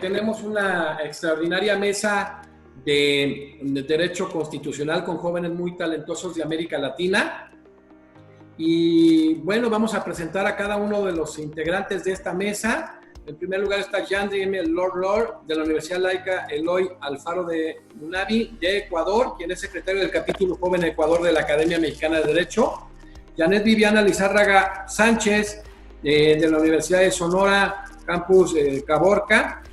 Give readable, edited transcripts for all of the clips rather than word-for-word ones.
tenemos una extraordinaria mesa de Derecho Constitucional con jóvenes muy talentosos de América Latina. Y bueno, vamos a presentar a cada uno de los integrantes de esta mesa. En primer lugar está Yandri M. Lord de la Universidad Laica Eloy Alfaro de Munabi de Ecuador, quien es secretario del capítulo Joven Ecuador de la Academia Mexicana de Derecho. Janet Viviana Lizárraga Sánchez de la Universidad de Sonora, campus Caborca.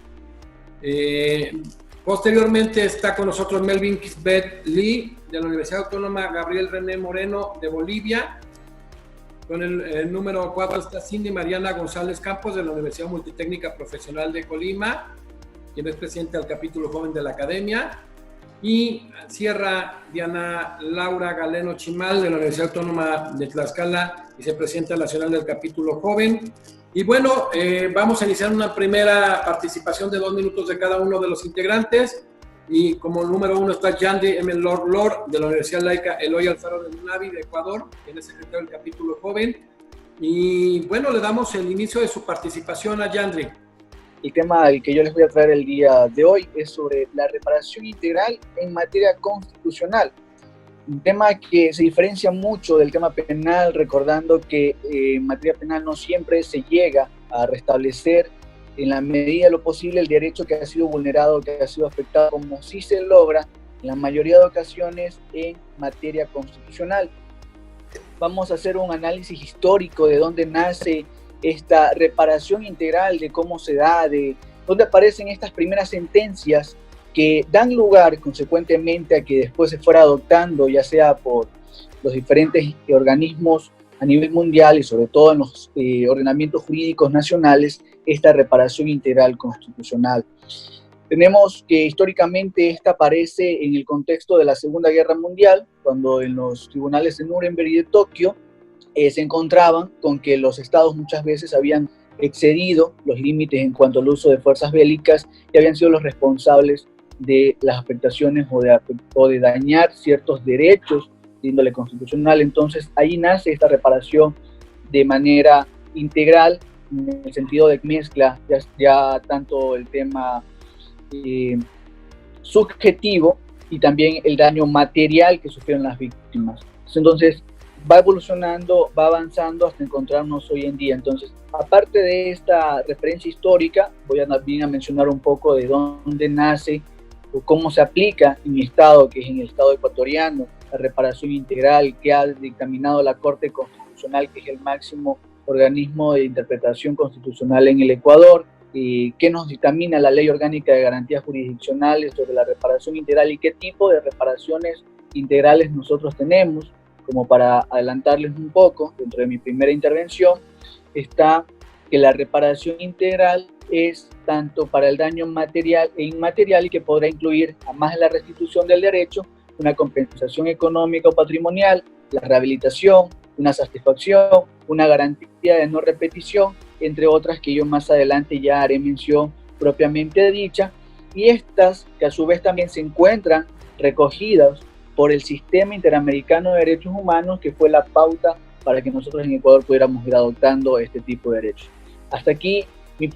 Posteriormente está con nosotros Melvin Kisbet Lee de la Universidad Autónoma Gabriel René Moreno de Bolivia. Con el número 4 está Cindy Mariana González Campos de la Universidad Multitécnica Profesional de Colima, quien es presidente del capítulo joven de la Academia. Y cierra Diana Laura Galeno Chimal de la Universidad Autónoma de Tlaxcala, vicepresidenta nacional del capítulo joven. Y bueno, vamos a iniciar una primera participación de 2 minutos de cada uno de los integrantes. Y como número 1 está Yandri M. Lord de la Universidad Laica Eloy Alfaro de Munabi de Ecuador, quien es secretario del capítulo joven. Y bueno, le damos el inicio de su participación a Yandri. El tema al que yo les voy a traer el día de hoy es sobre la reparación integral en materia constitucional. Un tema que se diferencia mucho del tema penal, recordando que en materia penal no siempre se llega a restablecer en la medida de lo posible el derecho que ha sido vulnerado, que ha sido afectado, como sí se logra en la mayoría de ocasiones en materia constitucional. Vamos a hacer un análisis histórico de dónde nace esta reparación integral, de cómo se da, de dónde aparecen estas primeras sentencias que dan lugar consecuentemente a que después se fuera adoptando, ya sea por los diferentes organismos a nivel mundial y sobre todo en los ordenamientos jurídicos nacionales, esta reparación integral constitucional. Tenemos que históricamente esta aparece en el contexto de la Segunda Guerra Mundial, cuando en los tribunales de Nuremberg y de Tokio se encontraban con que los estados muchas veces habían excedido los límites en cuanto al uso de fuerzas bélicas y habían sido los responsables de las afectaciones o de dañar ciertos derechos de índole constitucional. Entonces ahí nace esta reparación de manera integral, en el sentido de que mezcla ya tanto el tema subjetivo y también el daño material que sufrieron las víctimas. Entonces va evolucionando, va avanzando hasta encontrarnos hoy en día. Entonces, aparte de esta referencia histórica, voy a también a mencionar un poco de dónde nace o cómo se aplica en mi estado, que es en el estado ecuatoriano, la reparación integral que ha dictaminado la Corte Constitucional, que es el máximo organismo de interpretación constitucional en el Ecuador, qué nos dictamina la Ley Orgánica de Garantías Jurisdiccionales sobre la reparación integral y qué tipo de reparaciones integrales nosotros tenemos. Como para adelantarles un poco, dentro de mi primera intervención, está que la reparación integral es tanto para el daño material e inmaterial y que podrá incluir, además de la restitución del derecho, una compensación económica o patrimonial, la rehabilitación, una satisfacción, una garantía de no repetición, entre otras que yo más adelante ya haré mención propiamente dicha, y estas que a su vez también se encuentran recogidas por el Sistema Interamericano de Derechos Humanos, que fue la pauta para que nosotros en Ecuador pudiéramos ir adoptando este tipo de derechos. Hasta aquí mi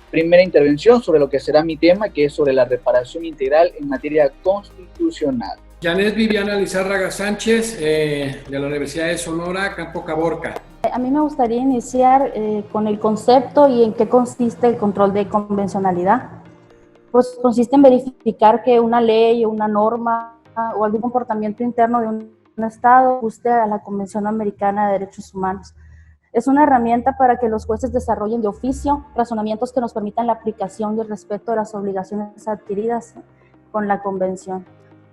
primera intervención sobre lo que será mi tema, que es sobre la reparación integral en materia constitucional. Janet Viviana Lizárraga Sánchez, de la Universidad de Sonora, Campo Caborca. A mí me gustaría iniciar con el concepto y en qué consiste el control de convencionalidad. Pues consiste en verificar que una ley o una norma o algún comportamiento interno de un Estado ajuste a la Convención Americana de Derechos Humanos. Es una herramienta para que los jueces desarrollen de oficio razonamientos que nos permitan la aplicación y el respeto de las obligaciones adquiridas con la Convención.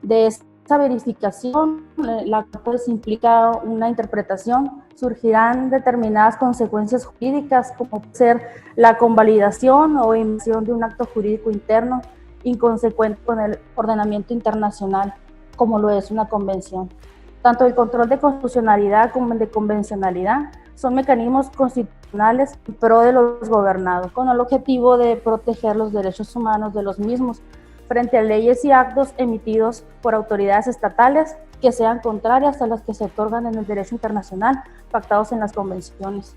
De esta verificación, la cual pues implica una interpretación, surgirán determinadas consecuencias jurídicas, como ser la convalidación o emisión de un acto jurídico interno inconsecuente con el ordenamiento internacional, como lo es una convención. Tanto el control de constitucionalidad como el de convencionalidad son mecanismos constitucionales en pro de los gobernados, con el objetivo de proteger los derechos humanos de los mismos frente a leyes y actos emitidos por autoridades estatales que sean contrarias a las que se otorgan en el derecho internacional pactados en las convenciones.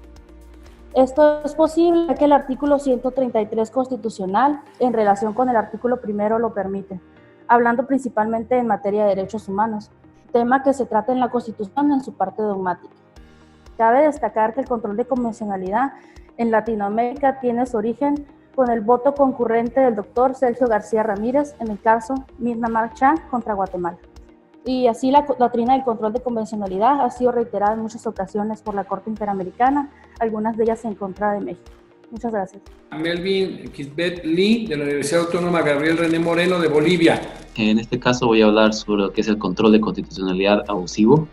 Esto es posible ya que el artículo 133 constitucional, en relación con el artículo 1, lo permite, hablando principalmente en materia de derechos humanos, tema que se trata en la Constitución en su parte dogmática. Cabe destacar que el control de convencionalidad en Latinoamérica tiene su origen con el voto concurrente del doctor Sergio García Ramírez en el caso Mirna Marchand contra Guatemala. Y así la doctrina del control de convencionalidad ha sido reiterada en muchas ocasiones por la Corte Interamericana, algunas de ellas en contra de México. Muchas gracias. Melvin Quisbet Lee, de la Universidad Autónoma Gabriel René Moreno, de Bolivia. En este caso voy a hablar sobre lo que es el control de constitucionalidad abusivo.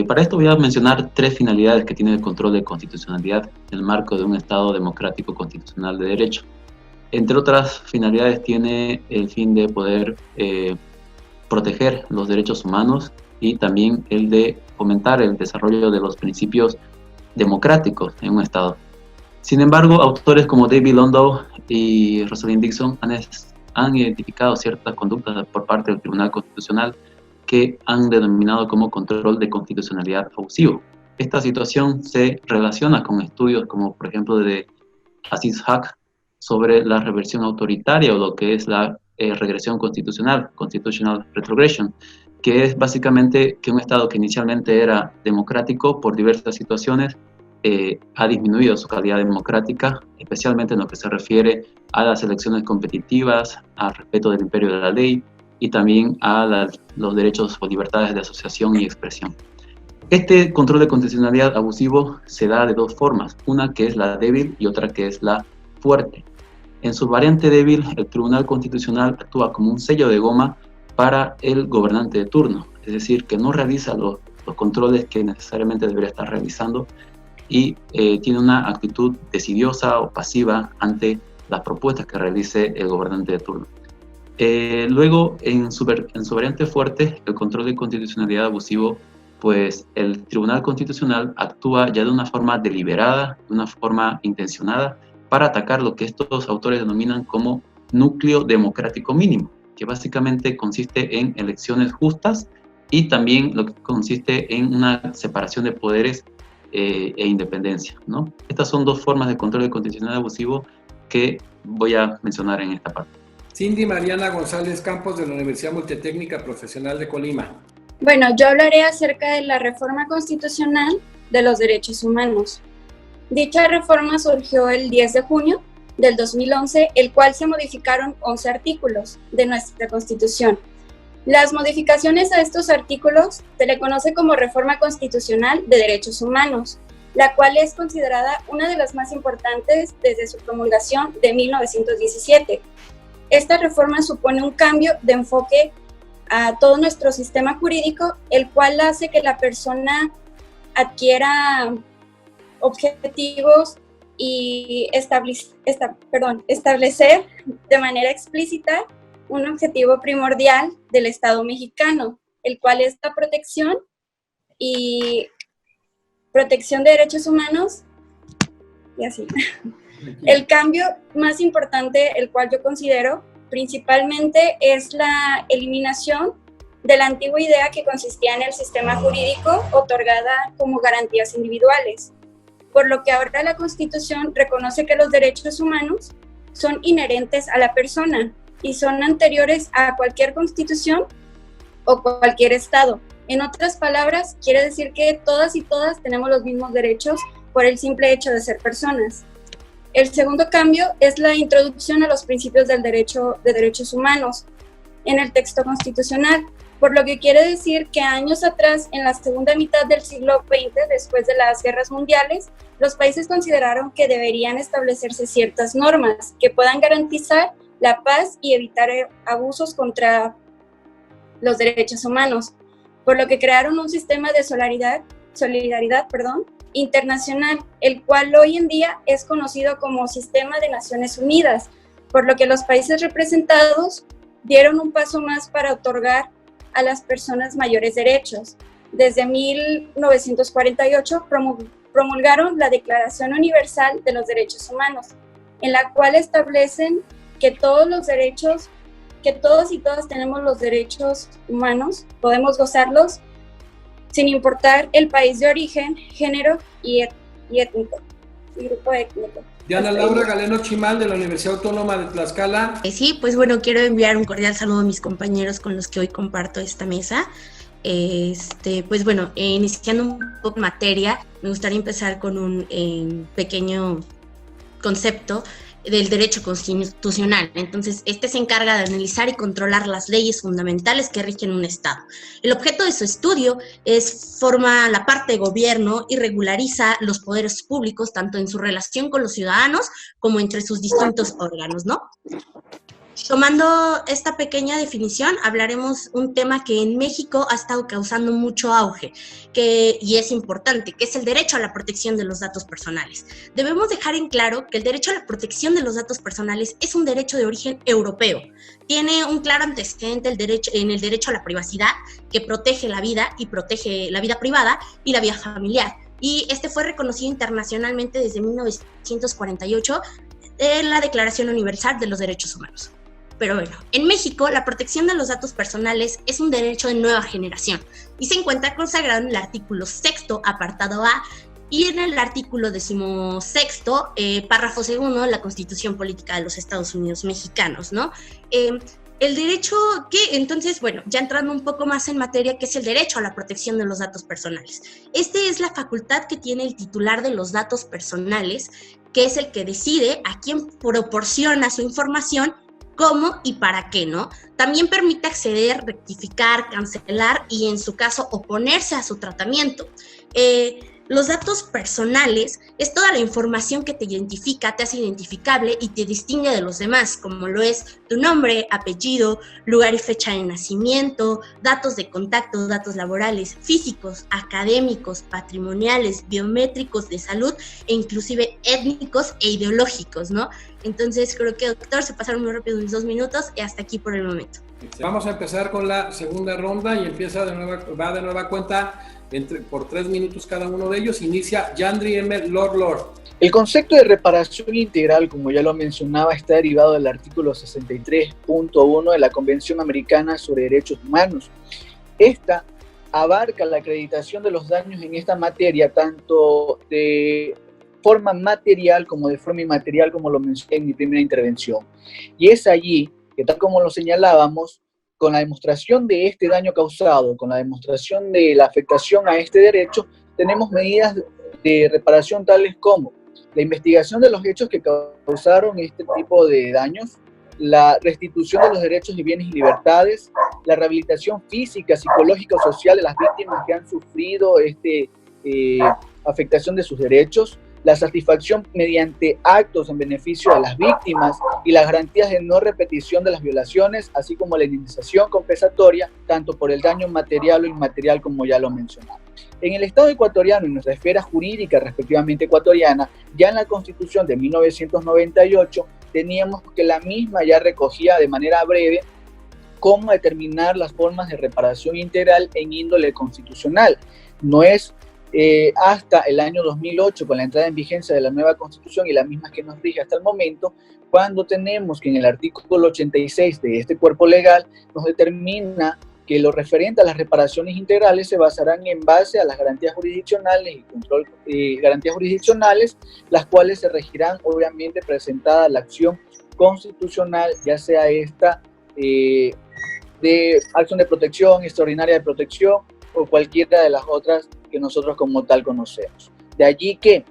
Para esto voy a mencionar 3 finalidades que tiene el control de constitucionalidad en el marco de un Estado democrático constitucional de derecho. Entre otras finalidades tiene el fin de poder proteger los derechos humanos y también el de fomentar el desarrollo de los principios democráticos en un Estado. Sin embargo, autores como David Landau y Rosalind Dixon han identificado ciertas conductas por parte del Tribunal Constitucional que han denominado como control de constitucionalidad abusivo. Esta situación se relaciona con estudios como, por ejemplo, de Aziz Haq sobre la reversión autoritaria o lo que es la regresión constitucional, constitutional retrogression, que es básicamente que un Estado que inicialmente era democrático por diversas situaciones ha disminuido su calidad democrática, especialmente en lo que se refiere a las elecciones competitivas, al respeto del imperio de la ley y también a los derechos o libertades de asociación y expresión. Este control de constitucionalidad abusivo se da de 2 formas, una que es la débil y otra que es la fuerte. En su variante débil, el Tribunal Constitucional actúa como un sello de goma para el gobernante de turno, es decir, que no realiza los controles que necesariamente debería estar realizando y tiene una actitud decidiosa o pasiva ante las propuestas que realice el gobernante de turno. Luego, en su variante fuerte, el control de constitucionalidad abusivo, pues el Tribunal Constitucional actúa ya de una forma deliberada, de una forma intencionada, para atacar lo que estos autores denominan como núcleo democrático mínimo, que básicamente consiste en elecciones justas y también lo que consiste en una separación de poderes e independencia, ¿no? Estas son 2 formas de control de constitucionalidad abusivo que voy a mencionar en esta parte. Cindy Mariana González Campos, de la Universidad Multitécnica Profesional de Colima. Bueno, yo hablaré acerca de la reforma constitucional de los derechos humanos. Dicha reforma surgió el 10 de junio del 2011, el cual se modificaron 11 artículos de nuestra Constitución. Las modificaciones a estos artículos se le conoce como Reforma Constitucional de Derechos Humanos, la cual es considerada una de las más importantes desde su promulgación de 1917. Esta reforma supone un cambio de enfoque a todo nuestro sistema jurídico, el cual hace que la persona adquiera objetivos y establecer de manera explícita un objetivo primordial del Estado mexicano, el cual es la protección de derechos humanos y así. El cambio más importante, el cual yo considero principalmente, es la eliminación de la antigua idea que consistía en el sistema jurídico otorgada como garantías individuales, por lo que ahora la Constitución reconoce que los derechos humanos son inherentes a la persona y son anteriores a cualquier constitución o cualquier Estado. En otras palabras, quiere decir que todas y todas tenemos los mismos derechos por el simple hecho de ser personas. El segundo cambio es la introducción a los principios del derecho de derechos humanos en el texto constitucional, por lo que quiere decir que años atrás, en la segunda mitad del siglo XX, después de las guerras mundiales, los países consideraron que deberían establecerse ciertas normas que puedan garantizar la paz y evitar abusos contra los derechos humanos, por lo que crearon un sistema de solidaridad internacional, el cual hoy en día es conocido como Sistema de Naciones Unidas, por lo que los países representados dieron un paso más para otorgar a las personas mayores derechos. Desde 1948 promulgaron la Declaración Universal de los Derechos Humanos, en la cual establecen que todos y todas tenemos los derechos humanos, podemos gozarlos sin importar el país de origen, género y étnico. y grupo étnico. Diana Laura Galeno Chimal, de la Universidad Autónoma de Tlaxcala. Sí, pues bueno, quiero enviar un cordial saludo a mis compañeros con los que hoy comparto esta mesa. Pues bueno, iniciando un poco materia, me gustaría empezar con un pequeño concepto del derecho constitucional. Entonces, este se encarga de analizar y controlar las leyes fundamentales que rigen un Estado. El objeto de su estudio forma la parte de gobierno y regulariza los poderes públicos, tanto en su relación con los ciudadanos como entre sus distintos órganos, ¿no? Tomando esta pequeña definición, hablaremos un tema que en México ha estado causando mucho auge, y es importante, que es el derecho a la protección de los datos personales. Debemos dejar en claro que el derecho a la protección de los datos personales es un derecho de origen europeo. Tiene un claro antecedente en el derecho a la privacidad, que protege la vida y protege la vida privada y la vida familiar. Y este fue reconocido internacionalmente desde 1948 en la Declaración Universal de los Derechos Humanos. Pero bueno, en México la protección de los datos personales es un derecho de nueva generación y se encuentra consagrado en el artículo 6º, apartado A, y en el artículo 16º, párrafo 2 de la Constitución Política de los Estados Unidos Mexicanos, ¿no? El derecho que, entonces, bueno, ya entrando un poco más en materia, que es el derecho a la protección de los datos personales. Este es la facultad que tiene el titular de los datos personales, que es el que decide a quién proporciona su información, cómo y para qué, ¿no? También permite acceder, rectificar, cancelar y, en su caso, oponerse a su tratamiento. Los datos personales es toda la información que te identifica, te hace identificable y te distingue de los demás, como lo es tu nombre, apellido, lugar y fecha de nacimiento, datos de contacto, datos laborales, físicos, académicos, patrimoniales, biométricos, de salud e inclusive étnicos e ideológicos, ¿no? Entonces creo que, doctor, se pasaron muy rápido unos 2 minutos y hasta aquí por el momento. Vamos a empezar con la segunda ronda y va de nueva cuenta por 3 minutos cada uno de ellos. Inicia Yandri M. Lord. El concepto de reparación integral, como ya lo mencionaba, está derivado del artículo 63.1 de la Convención Americana sobre Derechos Humanos. Esta abarca la acreditación de los daños en esta materia, tanto de forma material como de forma inmaterial, como lo mencioné en mi primera intervención. Y es allí que, tal como lo señalábamos, con la demostración de este daño causado, con la demostración de la afectación a este derecho, tenemos medidas de reparación tales como la investigación de los hechos que causaron este tipo de daños, la restitución de los derechos y bienes y libertades, la rehabilitación física, psicológica o social de las víctimas que han sufrido afectación de sus derechos, la satisfacción mediante actos en beneficio de las víctimas y las garantías de no repetición de las violaciones, así como la indemnización compensatoria, tanto por el daño material o inmaterial, como ya lo mencionaba. En el Estado ecuatoriano y nuestra esfera jurídica respectivamente ecuatoriana, ya en la Constitución de 1998, teníamos que la misma ya recogía de manera breve cómo determinar las formas de reparación integral en índole constitucional. No es hasta el año 2008, con la entrada en vigencia de la nueva Constitución y la misma que nos rige hasta el momento, cuando tenemos que en el artículo 86 de este cuerpo legal nos determina que lo referente a las reparaciones integrales se basarán en base a las garantías jurisdiccionales y control garantías jurisdiccionales, las cuales se regirán obviamente presentada la acción constitucional, ya sea esta de acción de protección, extraordinaria de protección o cualquiera de las otras que nosotros como tal conocemos. De allí que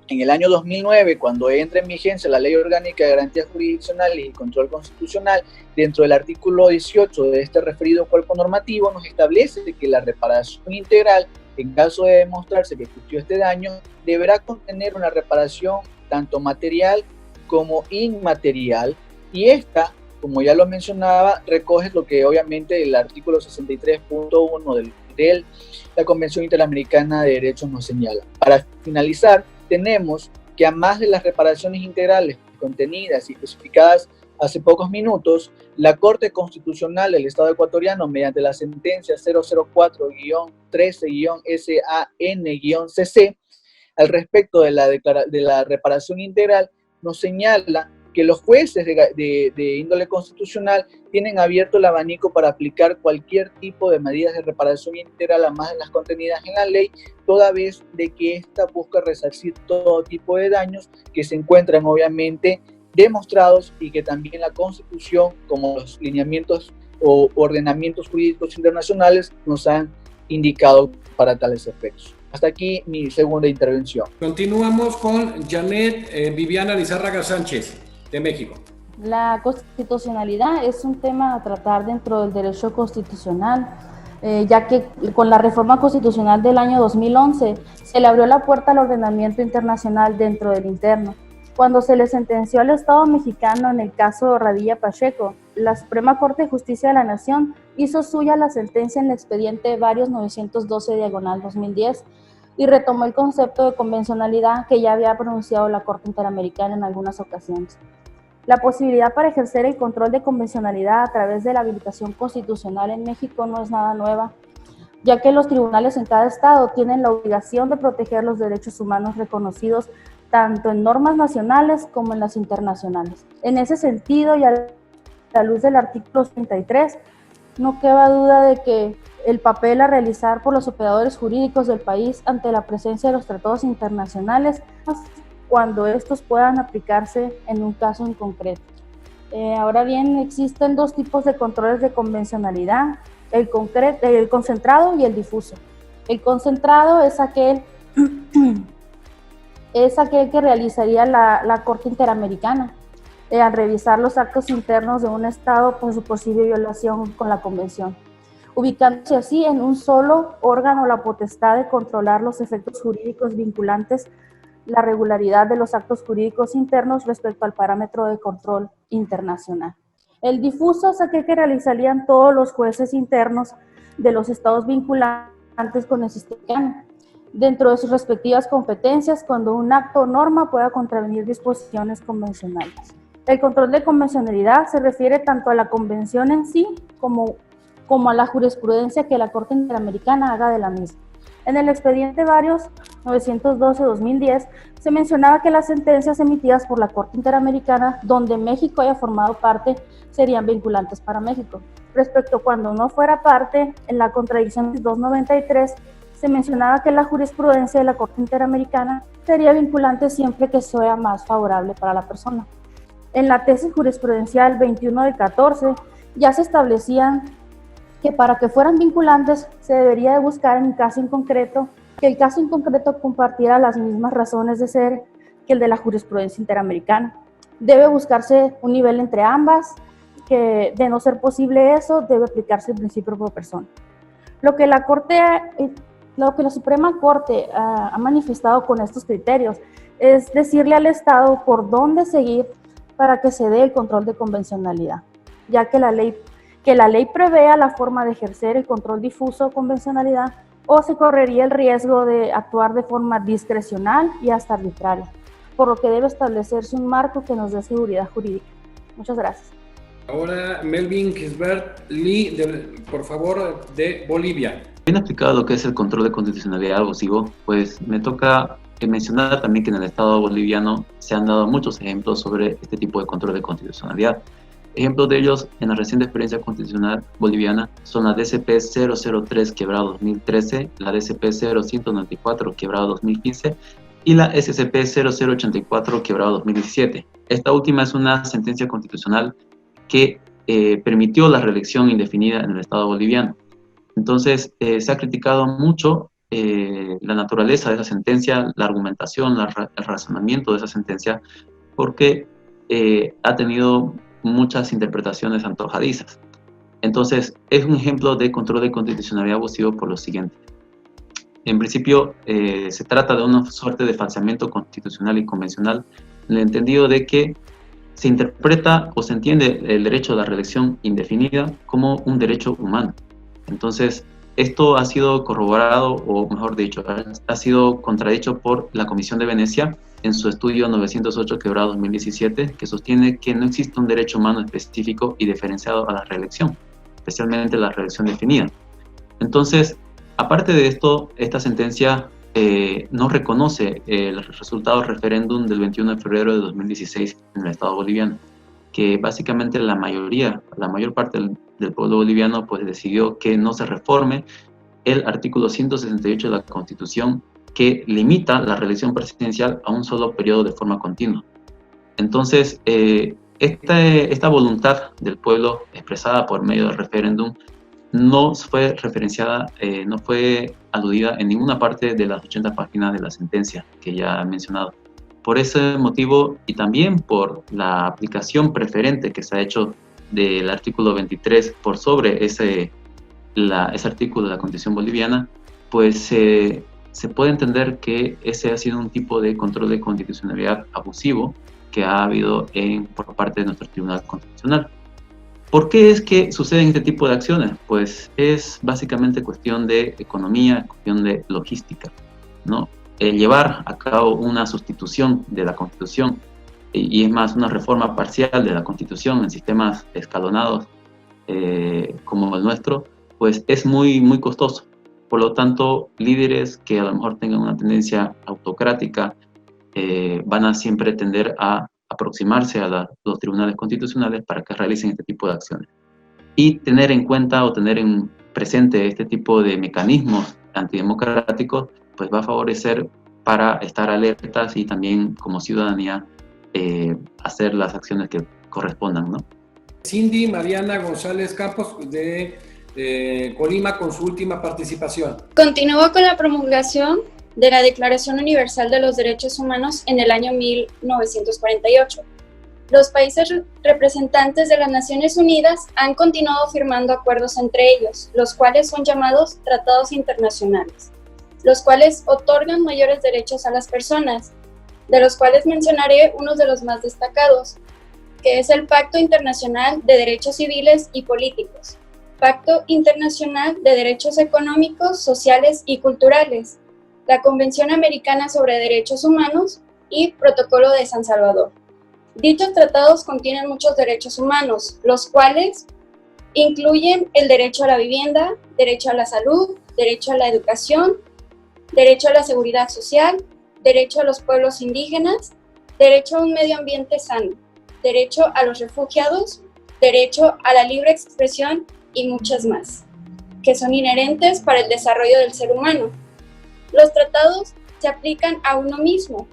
en el año 2009, cuando entra en vigencia la Ley Orgánica de Garantías Jurisdiccionales y Control Constitucional, dentro del artículo 18 de este referido cuerpo normativo, nos establece que la reparación integral, en caso de demostrarse que existió este daño, deberá contener una reparación tanto material como inmaterial, y esta, como ya lo mencionaba, recoge lo que obviamente el artículo 63.1 de la Convención Interamericana de Derechos nos señala. Para finalizar, tenemos que a más de las reparaciones integrales contenidas y especificadas hace pocos minutos, la Corte Constitucional del Estado ecuatoriano, mediante la sentencia 004-13-SAN-CC, al respecto de la reparación integral, nos señala que los jueces de índole constitucional tienen abierto el abanico para aplicar cualquier tipo de medidas de reparación integral, además de las contenidas en la ley, toda vez de que ésta busca resarcir todo tipo de daños que se encuentran obviamente demostrados y que también la Constitución, como los lineamientos o ordenamientos jurídicos internacionales, nos han indicado para tales efectos. Hasta aquí mi segunda intervención. Continuamos con Janet Viviana Lizárraga Sánchez, de México. La constitucionalidad es un tema a tratar dentro del derecho constitucional, ya que con la reforma constitucional del año 2011 se le abrió la puerta al ordenamiento internacional dentro del interno. Cuando se le sentenció al Estado mexicano en el caso Radilla Pacheco, la Suprema Corte de Justicia de la Nación hizo suya la sentencia en el expediente varios 912/2010 y retomó el concepto de convencionalidad que ya había pronunciado la Corte Interamericana en algunas ocasiones. La posibilidad para ejercer el control de convencionalidad a través de la habilitación constitucional en México no es nada nueva, ya que los tribunales en cada estado tienen la obligación de proteger los derechos humanos reconocidos tanto en normas nacionales como en las internacionales. En ese sentido, y a la luz del artículo 33, no queda duda de que el papel a realizar por los operadores jurídicos del país ante la presencia de los tratados internacionales cuando estos puedan aplicarse en un caso en concreto. Ahora bien, existen dos tipos de controles de convencionalidad, el concentrado y el difuso. El concentrado es aquel que realizaría la Corte Interamericana al revisar los actos internos de un Estado por su posible violación con la Convención, ubicándose así en un solo órgano la potestad de controlar los efectos jurídicos vinculantes, la regularidad de los actos jurídicos internos respecto al parámetro de control internacional. El difuso es aquel que realizarían todos los jueces internos de los estados vinculantes con el sistema, dentro de sus respectivas competencias, cuando un acto o norma pueda contravenir disposiciones convencionales. El control de convencionalidad se refiere tanto a la convención en sí como a la jurisprudencia que la Corte Interamericana haga de la misma. En el expediente varios 912/2010 se mencionaba que las sentencias emitidas por la Corte Interamericana donde México haya formado parte serían vinculantes para México. Respecto a cuando no fuera parte, en la contradicción 293 se mencionaba que la jurisprudencia de la Corte Interamericana sería vinculante siempre que sea más favorable para la persona. En la tesis jurisprudencial 21/14 ya se establecían que para que fueran vinculantes se debería de buscar en un caso en concreto, que el caso en concreto compartiera las mismas razones de ser que el de la jurisprudencia interamericana. Debe buscarse un nivel entre ambas, que de no ser posible eso, debe aplicarse el principio por persona. Lo que la Suprema Corte ha manifestado con estos criterios es decirle al Estado por dónde seguir para que se dé el control de convencionalidad, ya que la ley prevea la forma de ejercer el control difuso o convencionalidad, o se correría el riesgo de actuar de forma discrecional y hasta arbitraria, por lo que debe establecerse un marco que nos dé seguridad jurídica. Muchas gracias. Ahora Melvin Gisbert Lee, por favor, de Bolivia. Bien aplicado lo que es el control de constitucionalidad abusivo, pues me toca mencionar también que en el Estado boliviano se han dado muchos ejemplos sobre este tipo de control de constitucionalidad. Ejemplos de ellos en la reciente experiencia constitucional boliviana son la DCP 003/2013, la DCP 0194/2015 y la SCP 0084/2017. Esta última es una sentencia constitucional que permitió la reelección indefinida en el Estado boliviano. Entonces, se ha criticado mucho la naturaleza de esa sentencia, la argumentación, el razonamiento de esa sentencia, porque ha tenido muchas interpretaciones antojadizas. Entonces, es un ejemplo de control de constitucionalidad abusivo por lo siguiente. En principio, se trata de una suerte de falseamiento constitucional y convencional, en el entendido de que se interpreta o se entiende el derecho a la reelección indefinida como un derecho humano. Entonces, esto ha sido corroborado, o mejor dicho, ha sido contradicho por la Comisión de Venecia en su estudio 908/2017, que sostiene que no existe un derecho humano específico y diferenciado a la reelección, especialmente la reelección definida. Entonces, aparte de esto, esta sentencia no reconoce el resultado del referéndum del 21 de febrero de 2016 en el Estado boliviano, que básicamente la mayor parte del pueblo boliviano pues decidió que no se reforme el artículo 168 de la Constitución, que limita la reelección presidencial a un solo periodo de forma continua. Entonces, esta voluntad del pueblo expresada por medio del referéndum no fue referenciada, no fue aludida en ninguna parte de las 80 páginas de la sentencia que ya he mencionado. Por ese motivo, y también por la aplicación preferente que se ha hecho del artículo 23 por sobre ese artículo de la Constitución boliviana, pues se puede entender que ese ha sido un tipo de control de constitucionalidad abusivo que ha habido por parte de nuestro Tribunal Constitucional. ¿Por qué es que suceden este tipo de acciones? Pues es básicamente cuestión de economía, cuestión de logística, ¿no? Llevar a cabo una sustitución de la Constitución, y es más, una reforma parcial de la Constitución en sistemas escalonados como el nuestro, pues es muy, muy costoso. Por lo tanto, líderes que a lo mejor tengan una tendencia autocrática van a siempre tender a aproximarse a los tribunales constitucionales para que realicen este tipo de acciones. Y tener en cuenta o tener en presente este tipo de mecanismos antidemocráticos, pues va a favorecer para estar alertas y también como ciudadanía hacer las acciones que correspondan, ¿no? Cindy Mariana González Campos de Colima con su última participación. Continúo con la promulgación de la Declaración Universal de los Derechos Humanos en el año 1948. Los países representantes de las Naciones Unidas han continuado firmando acuerdos entre ellos, los cuales son llamados tratados internacionales, los cuales otorgan mayores derechos a las personas, de los cuales mencionaré uno de los más destacados, que es el Pacto Internacional de Derechos Civiles y Políticos, Pacto Internacional de Derechos Económicos, Sociales y Culturales, la Convención Americana sobre Derechos Humanos y Protocolo de San Salvador. Dichos tratados contienen muchos derechos humanos, los cuales incluyen el derecho a la vivienda, derecho a la salud, derecho a la educación, derecho a la seguridad social, derecho a los pueblos indígenas, derecho a un medio ambiente sano, derecho a los refugiados, derecho a la libre expresión y muchas más, que son inherentes para el desarrollo del ser humano. Los tratados se aplican a uno mismo.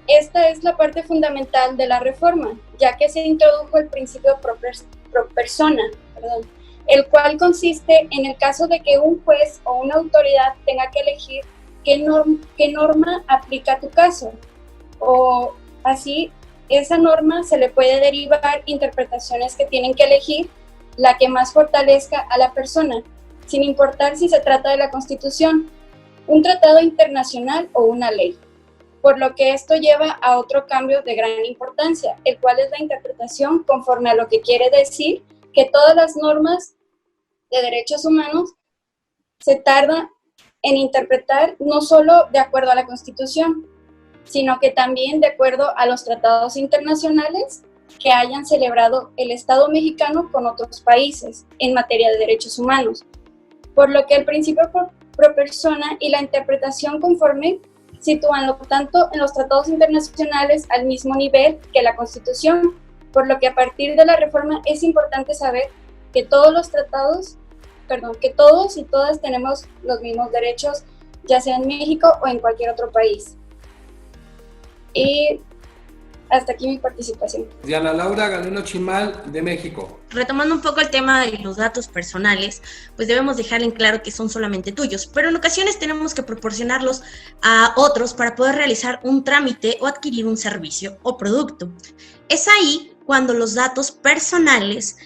Esta es la parte fundamental de la reforma, ya que se introdujo el principio pro persona, el cual consiste en el caso de que un juez o una autoridad tenga que elegir qué norma aplica a tu caso, o así esa norma se le puede derivar interpretaciones que tienen que elegir la que más fortalezca a la persona, sin importar si se trata de la Constitución, un tratado internacional o una ley. Por lo que esto lleva a otro cambio de gran importancia, el cual es la interpretación conforme a lo que quiere decir que todas las normas de derechos humanos se tarda en interpretar no solo de acuerdo a la Constitución, sino que también de acuerdo a los tratados internacionales que hayan celebrado el Estado mexicano con otros países en materia de derechos humanos. Por lo que el principio pro persona y la interpretación conforme sitúan tanto en los tratados internacionales al mismo nivel que la Constitución, por lo que a partir de la reforma es importante saber que todos y todas tenemos los mismos derechos, ya sea en México o en cualquier otro país. Y hasta aquí mi participación. Diana Laura Galeno Chimal, de México. Retomando un poco el tema de los datos personales, pues debemos dejar en claro que son solamente tuyos, pero en ocasiones tenemos que proporcionarlos a otros para poder realizar un trámite o adquirir un servicio o producto. Es ahí cuando los datos personales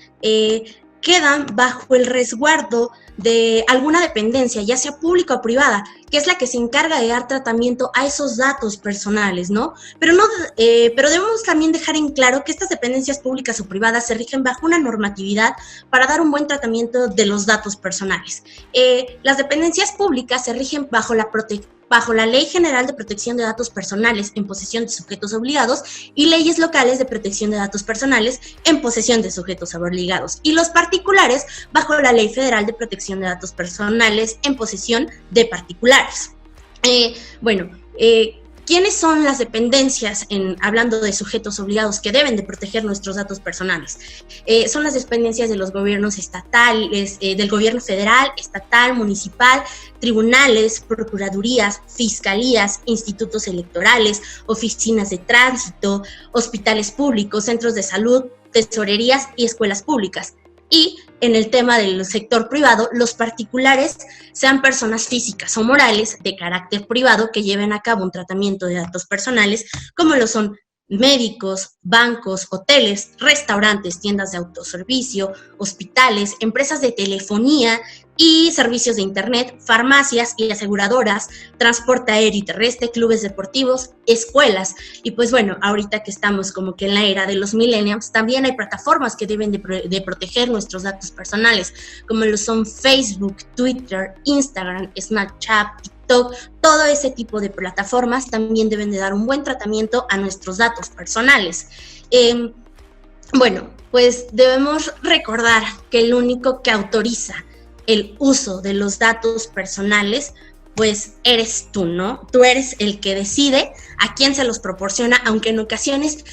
quedan bajo el resguardo de alguna dependencia, ya sea pública o privada, que es la que se encarga de dar tratamiento a esos datos personales, ¿no? Pero debemos también dejar en claro que estas dependencias públicas o privadas se rigen bajo una normatividad para dar un buen tratamiento de los datos personales. Las dependencias públicas se rigen bajo la Ley General de Protección de Datos Personales en posesión de sujetos obligados y leyes locales de protección de datos personales en posesión de sujetos obligados, y los particulares bajo la Ley Federal de Protección de Datos Personales en posesión de particulares. Bueno, ¿quiénes son las dependencias, hablando de sujetos obligados que deben de proteger nuestros datos personales? Son las dependencias de los gobiernos estatales, del gobierno federal, estatal, municipal, tribunales, procuradurías, fiscalías, institutos electorales, oficinas de tránsito, hospitales públicos, centros de salud, tesorerías y escuelas públicas. Y en el tema del sector privado, los particulares sean personas físicas o morales de carácter privado que lleven a cabo un tratamiento de datos personales, como lo son médicos, bancos, hoteles, restaurantes, tiendas de autoservicio, hospitales, empresas de telefonía y servicios de internet, farmacias y aseguradoras, transporte aéreo y terrestre, clubes deportivos, escuelas. Y pues bueno, ahorita que estamos como que en la era de los millennials, también hay plataformas que deben de proteger nuestros datos personales, como lo son Facebook, Twitter, Instagram, Snapchat, TikTok. Todo ese tipo de plataformas también deben de dar un buen tratamiento a nuestros datos personales. Bueno, pues debemos recordar que el único que autoriza el uso de los datos personales, pues eres tú, ¿no? Tú eres el que decide a quién se los proporciona, aunque en ocasiones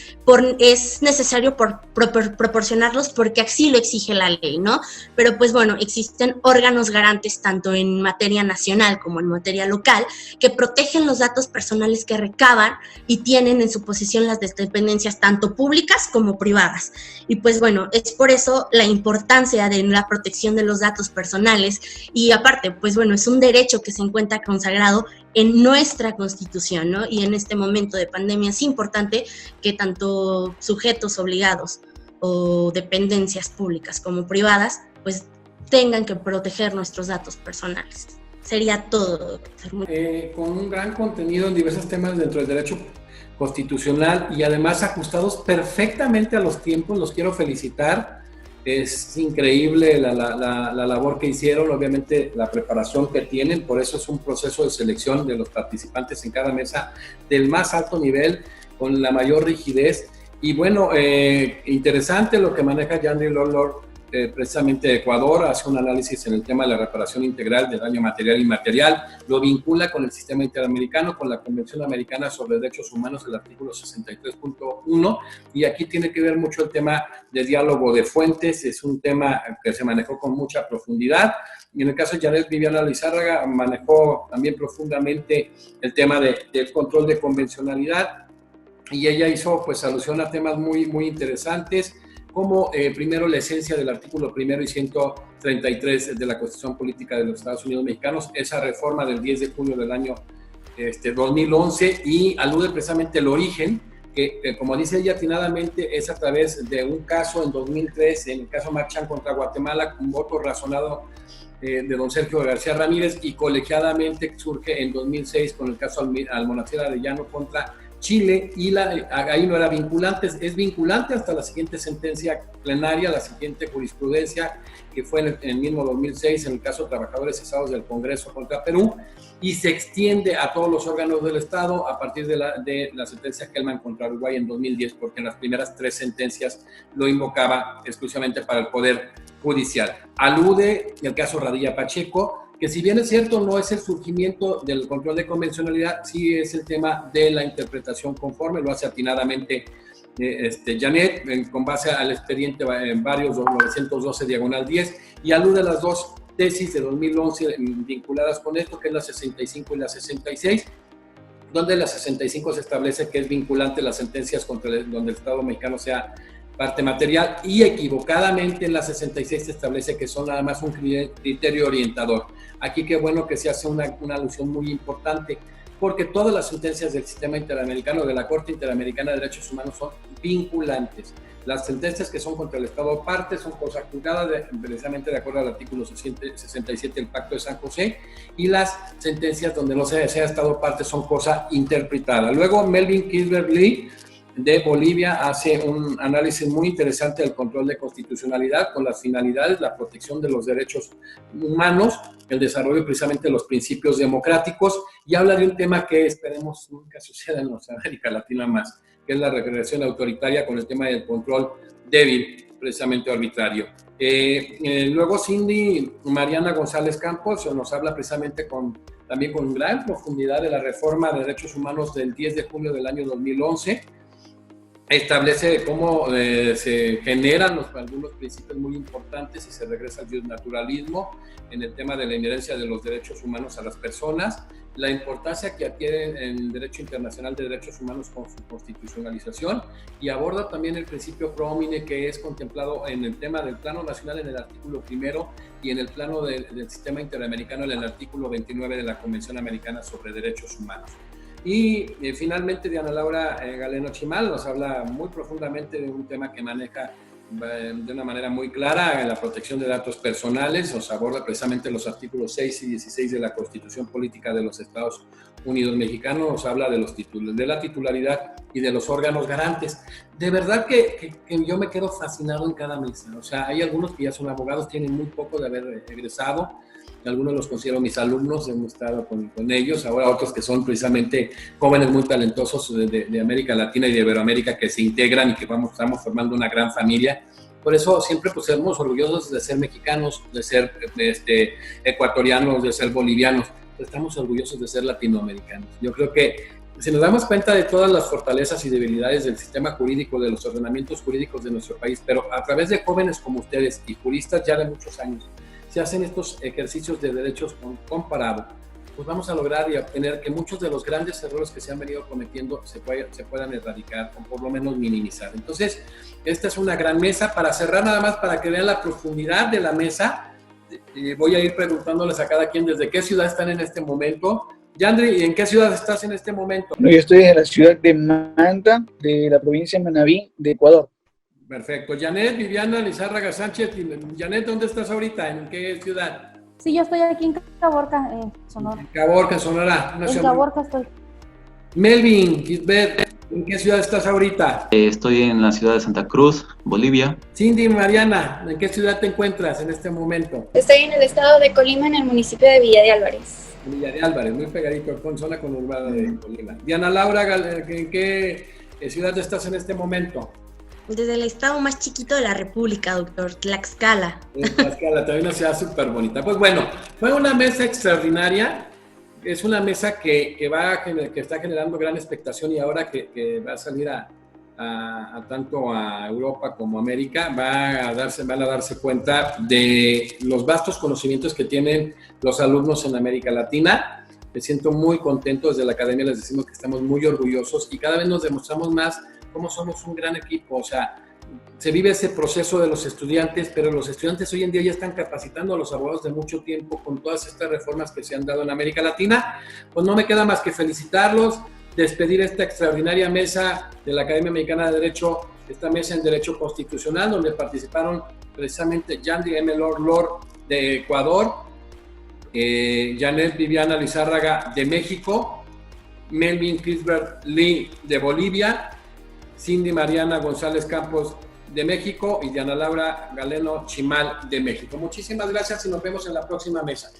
es necesario proporcionarlos porque así lo exige la ley, ¿no? Pero pues bueno, existen órganos garantes tanto en materia nacional como en materia local que protegen los datos personales que recaban y tienen en su posesión las dependencias tanto públicas como privadas. Y pues bueno, es por eso la importancia de la protección de los datos personales y aparte, pues bueno, es un derecho que se encuentra consagrado en nuestra Constitución, ¿no? Y en este momento de pandemia es importante que tanto sujetos obligados o dependencias públicas como privadas, pues tengan que proteger nuestros datos personales. Sería todo. Con un gran contenido en diversos temas dentro del derecho constitucional y además ajustados perfectamente a los tiempos, los quiero felicitar. Es increíble la labor que hicieron, obviamente la preparación que tienen, por eso es un proceso de selección de los participantes en cada mesa del más alto nivel, con la mayor rigidez. Y bueno, interesante lo que maneja Yandri Lord, precisamente de Ecuador, hace un análisis en el tema de la reparación integral de daño material e inmaterial, lo vincula con el sistema interamericano, con la Convención Americana sobre Derechos Humanos, el artículo 63.1, y aquí tiene que ver mucho el tema de diálogo de fuentes, es un tema que se manejó con mucha profundidad, y en el caso de Janet Viviana Lizárraga manejó también profundamente el tema del control de convencionalidad, y ella hizo pues alusión a temas muy, muy interesantes, como primero la esencia del artículo primero y 133 de la Constitución Política de los Estados Unidos Mexicanos, esa reforma del 10 de junio del año 2011, y alude precisamente al origen, que como dice ella atinadamente, es a través de un caso en 2003, en el caso Marchán contra Guatemala, un voto razonado de don Sergio García Ramírez, y colegiadamente surge en 2006 con el caso Almonacid Arellano contra Chile, y ahí no era vinculante, es vinculante hasta la siguiente sentencia plenaria, la siguiente jurisprudencia, que fue en el mismo 2006, en el caso de trabajadores cesados del Congreso contra Perú, y se extiende a todos los órganos del Estado a partir de la sentencia Hellman contra Uruguay en 2010, porque en las primeras 3 sentencias lo invocaba exclusivamente para el Poder Judicial. Alude el caso Radilla Pacheco, que si bien es cierto no es el surgimiento del control de convencionalidad, sí es el tema de la interpretación conforme, lo hace atinadamente Janet, con base al expediente en varios 912/10, y alude a las 2 tesis de 2011 vinculadas con esto, que es la 65 y la 66, donde la 65 se establece que es vinculante las sentencias donde el Estado mexicano sea parte material, y equivocadamente en la 66 se establece que son nada más un criterio orientador. Aquí qué bueno que se hace una alusión muy importante, porque todas las sentencias del sistema interamericano, de la Corte Interamericana de Derechos Humanos, son vinculantes. Las sentencias que son contra el Estado parte son cosa juzgada precisamente de acuerdo al artículo 67 del Pacto de San José, y las sentencias donde no sea Estado parte son cosa interpretada. Luego Melvin Kisberly de Bolivia hace un análisis muy interesante del control de constitucionalidad con las finalidades, la protección de los derechos humanos, el desarrollo precisamente de los principios democráticos, y habla de un tema que esperemos nunca suceda en América Latina más, que es la regresión autoritaria con el tema del control débil, precisamente arbitrario. Luego Cindy Mariana González Campos nos habla precisamente con también con gran profundidad de la reforma de derechos humanos del 10 de julio del año 2011. Establece cómo se generan algunos principios muy importantes y se regresa al naturalismo en el tema de la inherencia de los derechos humanos a las personas, la importancia que adquiere en derecho internacional de derechos humanos con su constitucionalización, y aborda también el principio pro homine, que es contemplado en el tema del plano nacional en el artículo 1 y en el plano del sistema interamericano en el artículo 29 de la Convención Americana sobre Derechos Humanos. Y finalmente Diana Laura Galeno Chimal nos habla muy profundamente de un tema que maneja de una manera muy clara la protección de datos personales. Nos aborda precisamente los artículos 6 y 16 de la Constitución Política de los Estados Unidos Mexicanos. Nos habla de la titularidad y de los órganos garantes. De verdad que yo me quedo fascinado en cada mesa. O sea, hay algunos que ya son abogados, tienen muy poco de haber egresado. Algunos los considero mis alumnos, hemos estado con ellos. Ahora otros que son precisamente jóvenes muy talentosos de América Latina y de Iberoamérica, que se integran y que estamos formando una gran familia. Por eso siempre pues somos orgullosos de ser mexicanos, de ser ecuatorianos, de ser bolivianos. Estamos orgullosos de ser latinoamericanos. Yo creo que si nos damos cuenta de todas las fortalezas y debilidades del sistema jurídico, de los ordenamientos jurídicos de nuestro país, pero a través de jóvenes como ustedes y juristas ya de muchos años, se hacen estos ejercicios de derechos comparados, pues vamos a lograr y obtener que muchos de los grandes errores que se han venido cometiendo se puedan erradicar o por lo menos minimizar. Entonces, esta es una gran mesa. Para cerrar, nada más para que vean la profundidad de la mesa, voy a ir preguntándoles a cada quien desde qué ciudad están en este momento. Yandri, ¿en qué ciudad estás en este momento? Yo estoy en la ciudad de Manta, de la provincia de Manabí, de Ecuador. Perfecto. Janet Viviana Lizárraga Sánchez. Janet, ¿dónde estás ahorita? ¿En qué ciudad? Sí, yo estoy aquí en Caborca, Sonora. En Caborca, Sonora. En Caborca estoy. Melvin Gisbert, ¿en qué ciudad estás ahorita? Estoy en la ciudad de Santa Cruz, Bolivia. Cindy Mariana, ¿en qué ciudad te encuentras en este momento? Estoy en el estado de Colima, en el municipio de Villa de Álvarez. Villa de Álvarez, muy pegadito, con zona conurbada de Colima. Diana Laura, ¿en qué ciudad estás en este momento? Desde el estado más chiquito de la República, doctor, Tlaxcala. Tlaxcala, también una ciudad súper bonita. Pues bueno, fue una mesa extraordinaria. Es una mesa que está generando gran expectación, y ahora que va a salir tanto a Europa como a América, van a darse cuenta de los vastos conocimientos que tienen los alumnos en América Latina. Me siento muy contento. Desde la academia les decimos que estamos muy orgullosos y cada vez nos demostramos más cómo somos un gran equipo. O sea, se vive ese proceso de los estudiantes, pero los estudiantes hoy en día ya están capacitando a los abogados de mucho tiempo con todas estas reformas que se han dado en América Latina. Pues no me queda más que felicitarlos, despedir esta extraordinaria mesa de la Academia Mexicana de Derecho, esta mesa en Derecho Constitucional, donde participaron precisamente Yandri M. Lord de Ecuador, Janet Viviana Lizárraga de México, Melvin Gisbert Lee de Bolivia, Cindy Mariana González Campos de México y Diana Laura Galeno Chimal de México. Muchísimas gracias y nos vemos en la próxima mesa.